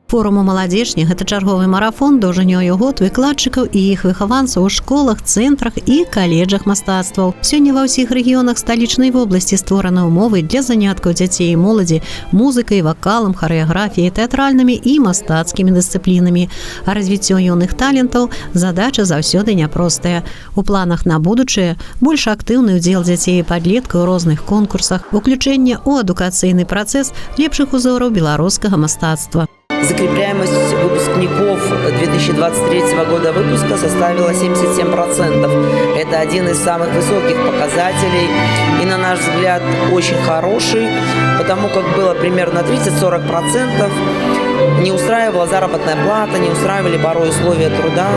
Форум «Маладзечні» – гэта чарговы марафон даўжынёю год выкладчыкаў і іх выхаванцаў у школах, цэнтрах і каледжах мастацтваў. Сёння ва ўсіх рэгіёнах сталічнай вобласці створаны ўмовы для заняткаў дзяцей і моладзі музыкай, вакалам, харэаграфіяй, тэатральнымі і мастацкімі дысцыплінамі. А развіццё юных талентаў задача заўсёды няпростая. У планах на будучае больш актыўны ўдзел дзяцей і падлеткаў у розных конкурсах, уключэнне ў адукацыйны працэс лепшых узораў беларускага мастацтва. Закрепляемость выпускников 2023 года выпуска составила 77%. Это один из самых высоких показателей и, на наш взгляд, очень хороший, потому как было примерно 30-40%. Не устраивала заработная плата, не устраивали порой условия труда.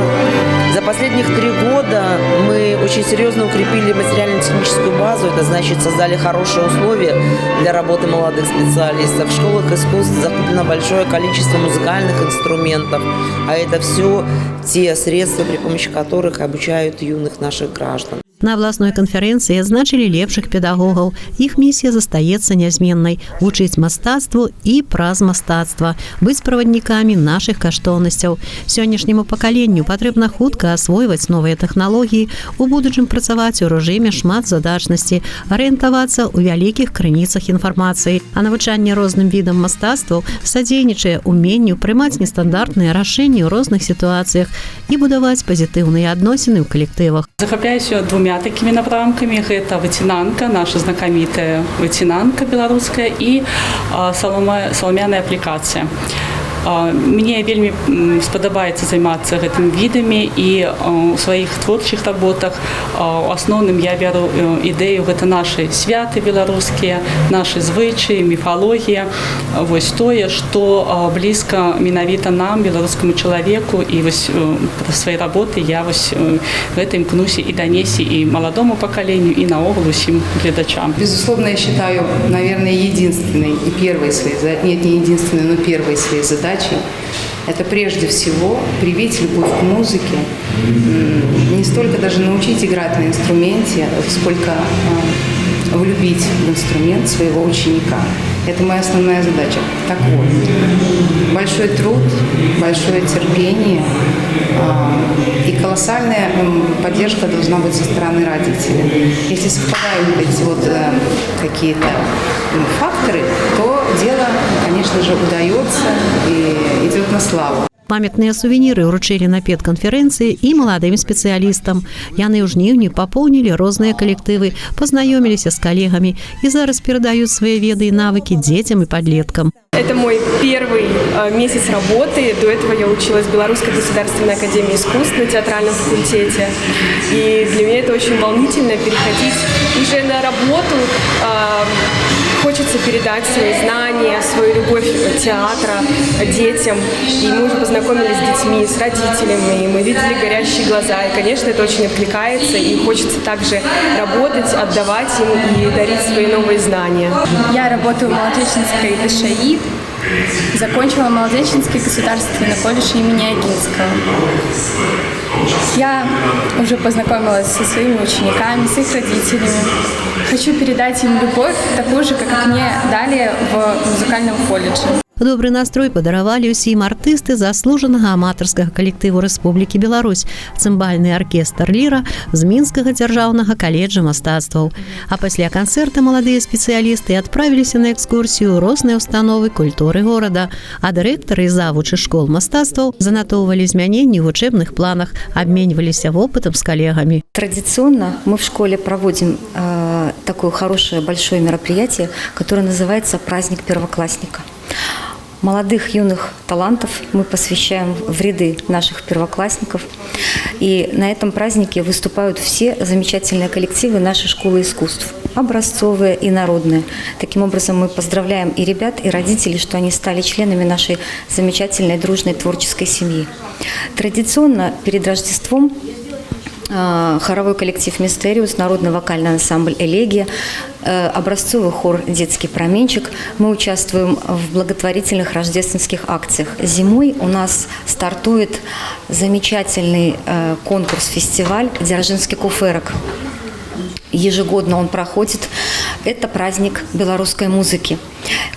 За последних 3 года мы очень серьезно укрепили материально-техническую базу. Это значит, создали хорошие условия для работы молодых специалистов. В школах искусств закуплено большое количество музыкальных инструментов. А это все те средства, при помощи которых обучают юных наших граждан. На абласной канферэнцыі адзначылі лепшых педагогаў. Іх місія застаецца нязменнай – вучыць мастацтву і праз мастацтва, быць праваднікамі нашых каштоўнасцяў. Сённяшняму пакаленню патрэбна хутка асвойваць новыя тэхналогіі, у будучым працаваць у рэжыме шматзадачнасці, арыентавацца ў вялікіх крыніцах інфармацыі. А навучанне розным відам мастацтваў садзейнічае уменню прымаць нестандартныя рашэнні ў розных сітуацыях і будаваць пазітыўныя адносіны ў калектывах. Захапляюсь двумя такими напрамками. Это вытянанка, наша знакомитая вытянанка белорусская, и соломяная аппликация. Мне вельмі спадабаецца займацца гэтымі відамі, і у сваіх творчых работах у асноўным я бяру ідэю, гэта нашы святы беларускія, нашы звычаі, міфалогія, вось тое, што блізка менавіта нам, беларускаму чалавеку, і вось свае работы я вось гэта імкнуся і данесці і маладому пакаленню, і наогул усім гледачам. Безусловно, я считаю, наверное, единственной и первой своей, нет, не единственной, но первой своей задачей это прежде всего привить любовь к музыке, не столько даже научить играть на инструменте, сколько влюбить в инструмент своего ученика. Это моя основная задача. Так вот, большой труд, большое терпение и колоссальная поддержка должна быть со стороны родителей. Если совпадают эти вот какие-то факторы, то дело, конечно же, удается и идет на славу. Памятныя сувеніры ўручылі на педканферэнцыі і маладым спецыялістам. Яны ў жніўні папоўнілі розныя калектывы, пазнаёміліся з калегамі і зараз перадаюць свае веды і навыкі дзецям і падлеткам. Это мой первый месяц работы. До этого я училась в Белорусской государственной академии искусств на театральном факультете. И для меня это очень волнительно переходить уже на работу. Хочется передать свои знания, свою любовь театра детям. И мы уже познакомились с детьми, с родителями, и мы видели горящие глаза. И, конечно, это очень откликается, и хочется также работать, отдавать им и дарить свои новые знания. Я работаю в Молодеченской ДШИ. Закончила Молодеченский государственный колледж имени Огинского. Я уже познакомилась со своими учениками, с их родителями. Хочу передать им любовь, такую же, как и мне дали в музыкальном колледже. Добры настрой падаравалі ўсім артысты заслужанага аматарскага калектыву Рэспублікі Беларусь, цымбальны аркестр «Ліра» з Мінскага дзяржаўнага каледжа мастацтваў. А пасля канцэрта маладыя спецыялісты адправіліся на экскурсію ў розныя установы культуры горада, а дырэктары і завучы школ мастацтваў занатоўвалі змяненні ў вучэбных планах, абменьваліся опытом с коллегами. Традиционно мы в школе проводим такое хорошее большое мероприятие, которое называется «Праздник первоклассника». Молодых юных талантов мы посвящаем в ряды наших первоклассников. И на этом празднике выступают все замечательные коллективы нашей школы искусств, образцовые и народные. Таким образом, мы поздравляем и ребят, и родителей, что они стали членами нашей замечательной дружной творческой семьи. Традиционно перед Рождеством хоровой коллектив «Мистериус», народный вокальный ансамбль «Элегия», образцовый хор «Детский променчик». Мы участвуем в благотворительных рождественских акциях. Зимой у нас стартует замечательный конкурс-фестиваль «Дзяржинский куферок». Ежегодно он проходит Это праздник белорусской музыки.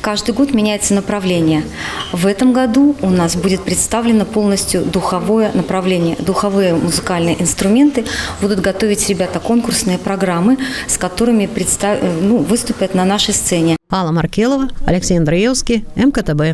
Каждый год меняется направление. В этом году у нас будет представлено полностью духовое направление. Духовые музыкальные инструменты будут готовить ребята конкурсные программы, с которыми выступят на нашей сцене. Алла Маркелова, Алексей Андреевский, МКТБ.